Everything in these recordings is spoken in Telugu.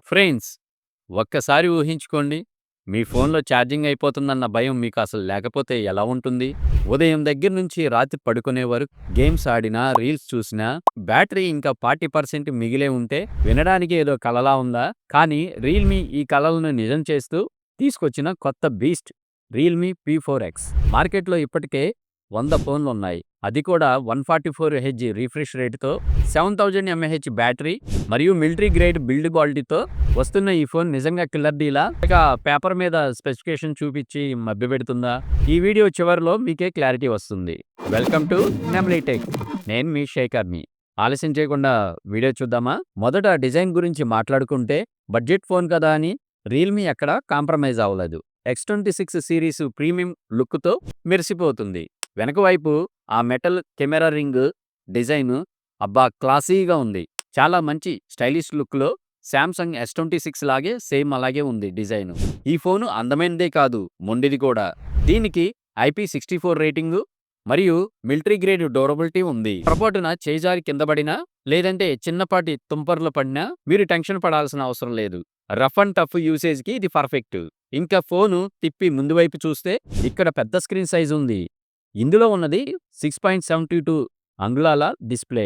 ఫ్రెండ్స్, ఒక్కసారి ఊహించుకోండి. మీ ఫోన్‌లో ఛార్జింగ్ అయిపోతుందన్న భయం మీకు అసలు లేకపోతే ఎలా ఉంటుంది? ఉదయం దగ్గర నుంచి రాత్రి పడుకునే వరకు గేమ్స్ ఆడినా, రీల్స్ చూసినా, బ్యాటరీ ఇంకా 40% మిగిలే ఉంటే వినడానికి ఏదో కలలా ఉందా? కానీ రియల్‌మీ ఈ కలలను నిజం చేస్తూ తీసుకొచ్చిన కొత్త బీస్ట్ రియల్‌మీ P4X. మార్కెట్‌లో ఇప్పటికే 100 ఫోన్లున్నాయి. అది కూడా 144 హెర్ట్జ్ రిఫ్రెష్ రేట్‌తో, 7000 ఎంఏహెచ్ బ్యాటరీ మరియు మిలిటరీ గ్రేడ్ బిల్డ్ క్వాలిటీతో వస్తున్న ఈ ఫోన్ నిజంగా కిల్లర్ డీలా? లేక పేపర్ మీద స్పెసిఫికేషన్ చూపించి మభ్యపెడుతుందా? ఈ వీడియో చివరిలో మీకే క్లారిటీ వస్తుంది. వెల్కమ్ టు నెమ్లీ టెక్. నేను మీ శేఖర్‌ని. ఆలస్యం చేయకుండా వీడియో చూద్దామా? మొదట డిజైన్ గురించి మాట్లాడుకుంటే బడ్జెట్ ఫోన్ కదా అని రియల్‌మీ ఎక్కడా కాంప్రమైజ్ అవ్వలేదు. X26 సిరీస్ ప్రీమియం లుక్‌తో మెరిసిపోతుంది. వెనక వైపు ఆ మెటల్ కెమెరా రింగ్ డిజైన్ అబ్బా క్లాసీగా ఉంది. చాలా మంచి స్టైలిష్ లుక్‌లో సామ్సంగ్ S26 లాగే సేమ్ అలాగే ఉంది డిజైన్. ఈ ఫోను అందమైనదే కాదు, మొండిది కూడా. దీనికి IP64 రేటింగు మరియు మిలిటరీ గ్రేడ్ డ్యూరబిలిటీ ఉంది. పొరపాటున చేజారి కింద పడినా లేదంటే చిన్నపాటి తుంపర్లు పడినా మీరు టెన్షన్ పడాల్సిన అవసరం లేదు. రఫ్ అండ్ టఫ్ యూసేజ్‌కి ఇది పర్ఫెక్ట్. ఇంకా ఫోను తిప్పి ముందు వైపు చూస్తే ఇక్కడ పెద్ద స్క్రీన్ సైజ్ ఉంది. ఇందులో ఉన్నది 6.72 అంగుళాల డిస్ప్లే.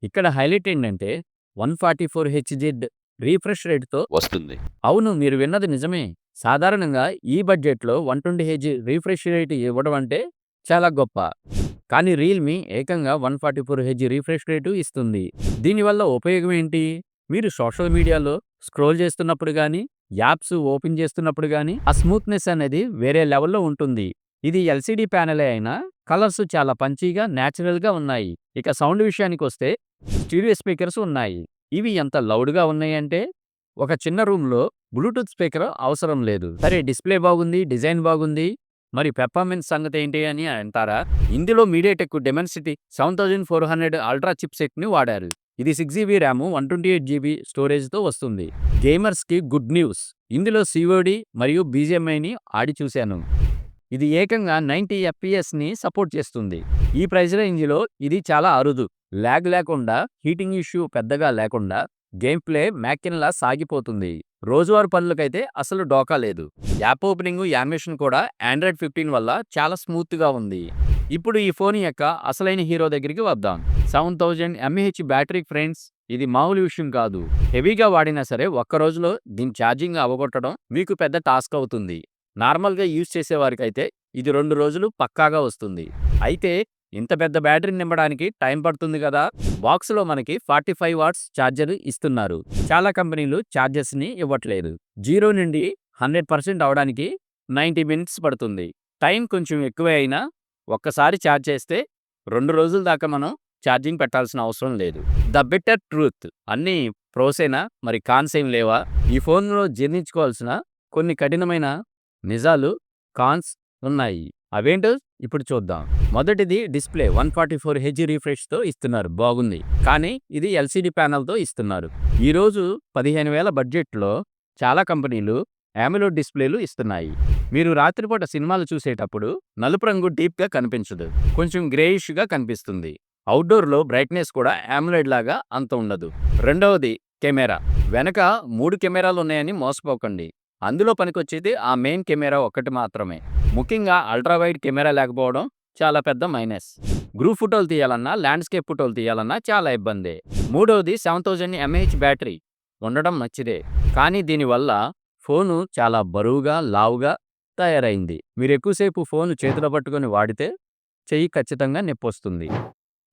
ఇక్కడ హైలైట్ ఏంటంటే 144 హెచ్‌జెడ్ రిఫ్రెష్ రేట్‌తో వస్తుంది. అవును, మీరు విన్నది నిజమే. సాధారణంగా ఈ బడ్జెట్‌లో 120 హెర్ట్జ్ రిఫ్రెష్ రేట్ ఇవ్వడం అంటే చాలా గొప్ప. కానీ రియల్‌మీ ఏకంగా 144 హెర్ట్జ్ రిఫ్రెష్ రేటు ఇస్తుంది. దీనివల్ల ఉపయోగం ఏంటి? మీరు సోషల్ మీడియాలో స్క్రోల్ చేస్తున్నప్పుడు గానీ, యాప్స్ ఓపెన్ చేస్తున్నప్పుడు గానీ ఆ స్మూత్‌నెస్ అనేది వేరే లెవెల్‌లో ఉంటుంది. ఇది ఎల్‌సీడీ ప్యానెలే అయినా కలర్స్ చాలా పంచీగా, నేచురల్‌గా ఉన్నాయి. ఇక సౌండ్ విషయానికొస్తే స్టీరియో స్పీకర్స్ ఉన్నాయి. ఇవి ఎంత లౌడ్‌గా ఉన్నాయంటే ఒక చిన్న రూమ్‌లో బ్లూటూత్ స్పీకర్ అవసరం లేదు. సరే, డిస్ప్లే బాగుంది, డిజైన్ బాగుంది. మరి పెర్ఫార్మెన్స్ సంగతేంటి అని అంటారా? ఇందులో మీడియాటెక్ డెమెన్సిటీ 7400 అల్ట్రా చిప్‌సెట్‌ని వాడారు. ఇది 6 జీబీ ర్యామ్, 128 జీబీ స్టోరేజ్‌తో వస్తుంది. గేమర్స్‌కి గుడ్ న్యూస్. ఇందులో COD మరియు BGMIని ఆడి చూశాను. ఇది ఏకంగా 90 ఎఫ్‌పిఎస్‌ని సపోర్ట్ చేస్తుంది. ఈ ప్రైస్ రేంజ్‌లో ఇది చాలా అరుదు. ల్యాగ్ లేకుండా, హీటింగ్ ఇష్యూ పెద్దగా లేకుండా గేమ్ ప్లే మ్యాకిన్‌లా సాగిపోతుంది. రోజువారీ పనులకైతే అసలు డోకా లేదు. యాప్ ఓపెనింగ్, యానిమేషన్ కూడా ఆండ్రాయిడ్ 15 వల్ల చాలా స్మూత్‌గా ఉంది. ఇప్పుడు ఈ ఫోన్ యొక్క అసలైన హీరో దగ్గరికి వద్దాం. 7000 ఎంఏహెచ్ బ్యాటరీ ఫ్రెండ్స్. ఇది మామూలు విషయం కాదు. హెవీగా వాడినా సరే ఒక్క రోజులో దీని ఛార్జింగ్ అవగొట్టడం మీకు పెద్ద టాస్క్ అవుతుంది. నార్మల్‌గా యూజ్ చేసేవారికైతే ఇది 2 రోజులు పక్కాగా వస్తుంది. అయితే ఇంత పెద్ద బ్యాటరీని నింపడానికి టైం పడుతుంది కదా! బాక్స్‌లో మనకి 45 వాట్స్ ఛార్జర్ ఇస్తున్నారు. చాలా కంపెనీలు ఛార్జర్స్‌ని ఇవ్వట్లేదు. 0 నుండి 100% అవ్వడానికి 90 మినిట్స్ పడుతుంది. టైం కొంచెం ఎక్కువే అయినా ఒక్కసారి ఛార్జ్ చేస్తే 2 రోజుల దాకా మనం ఛార్జింగ్ పెట్టాల్సిన అవసరం లేదు. The bitter truth. అన్నీ ప్రోసేనా, మరి కాన్స్ ఏం లేవా? ఈ ఫోన్‌లో జీర్ణించుకోవాల్సిన కొన్ని కఠినమైన నిజాలు, కాన్స్ ఉన్నాయి. అవేంటో ఇప్పుడు చూద్దాం. మొదటిది డిస్ప్లే 144 హెర్ట్జ్ రిఫ్రెష్‌తో ఇస్తున్నారు, బాగుంది. కానీ ఇది ఎల్‌సీడీ ప్యానెల్‌తో ఇస్తున్నారు. ఈరోజు 15,000 బడ్జెట్‌లో చాలా కంపెనీలు AMOLED డిస్ప్లేలు ఇస్తున్నాయి. మీరు రాత్రిపూట సినిమాలు చూసేటప్పుడు నలుపు రంగు డీప్‌గా కనిపించదు. కొంచెం గ్రేయిష్‌గా కనిపిస్తుంది. అవుట్‌డోర్‌లో బ్రైట్‌నెస్ కూడా AMOLED లాగా అంత ఉండదు. రెండవది కెమెరా. వెనక 3 కెమెరాలు ఉన్నాయని మోసపోకండి. అందులో పనికొచ్చేది ఆ మెయిన్ కెమెరా ఒక్కటి మాత్రమే. ముఖ్యంగా అల్ట్రా వైడ్ కెమెరా లేకపోవడం చాలా పెద్ద మైనస్. గ్రూప్ ఫోటోలు తీయాలన్నా, ల్యాండ్‌స్కేప్ ఫోటోలు తీయాలన్నా చాలా ఇబ్బందే. మూడవది 7000 ఎంఏహెచ్ బ్యాటరీ ఉండడం మంచిదే. కానీ దీనివల్ల ఫోను చాలా బరువుగా, లావుగా తయారైంది. మీరు ఎక్కువసేపు ఫోను చేతిలో పట్టుకొని వాడితే చెయ్యి ఖచ్చితంగా నొప్పొస్తుంది.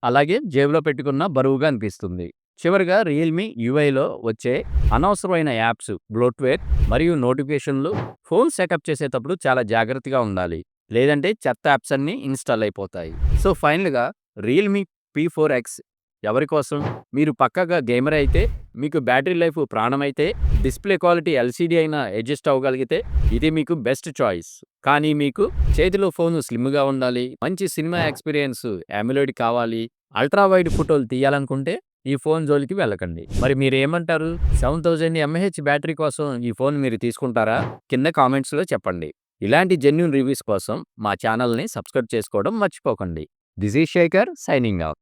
అలాగే జేబులో పెట్టుకున్నా బరువుగా అనిపిస్తుంది. చివరగా రియల్‌మీ యూఐలో వచ్చే అనవసరమైన యాప్స్, బ్లోట్‌వేర్ మరియు నోటిఫికేషన్లు ఫోన్ సెటప్ చేసేటప్పుడు చాలా జాగ్రత్తగా ఉండాలి. లేదంటే చెత్త యాప్స్ అన్నీ ఇన్‌స్టాల్ అయిపోతాయి. సో ఫైనల్‌గా రియల్‌మీ P4X ఎవరి కోసం? మీరు పక్కాగా గేమర్ అయితే, మీకు బ్యాటరీ లైఫ్ ప్రాణమైతే, డిస్ప్లే క్వాలిటీ ఎల్‌సీడీ అయినా అడ్జస్ట్ అవ్వగలిగితే ఇది మీకు బెస్ట్ చాయిస్. కానీ మీకు చేతిలో ఫోను స్లిమ్‌గా ఉండాలి, మంచి సినిమా ఎక్స్‌పీరియన్స్ AMOLED కావాలి, అల్ట్రా వైడ్ ఫోటోలు తీయాలనుకుంటే ఈ ఫోన్ జోలికి వెళ్ళకండి. మరి మీరేమంటారు? 7000 ఎంఏహెచ్ బ్యాటరీ కోసం ఈ ఫోన్ మీరు తీసుకుంటారా? కింద కామెంట్స్‌లో చెప్పండి. ఇలాంటి జెన్యూన్ రివ్యూస్ కోసం మా ఛానల్‌ని సబ్స్క్రైబ్ చేసుకోవడం మర్చిపోకండి. This is Shekhar signing of.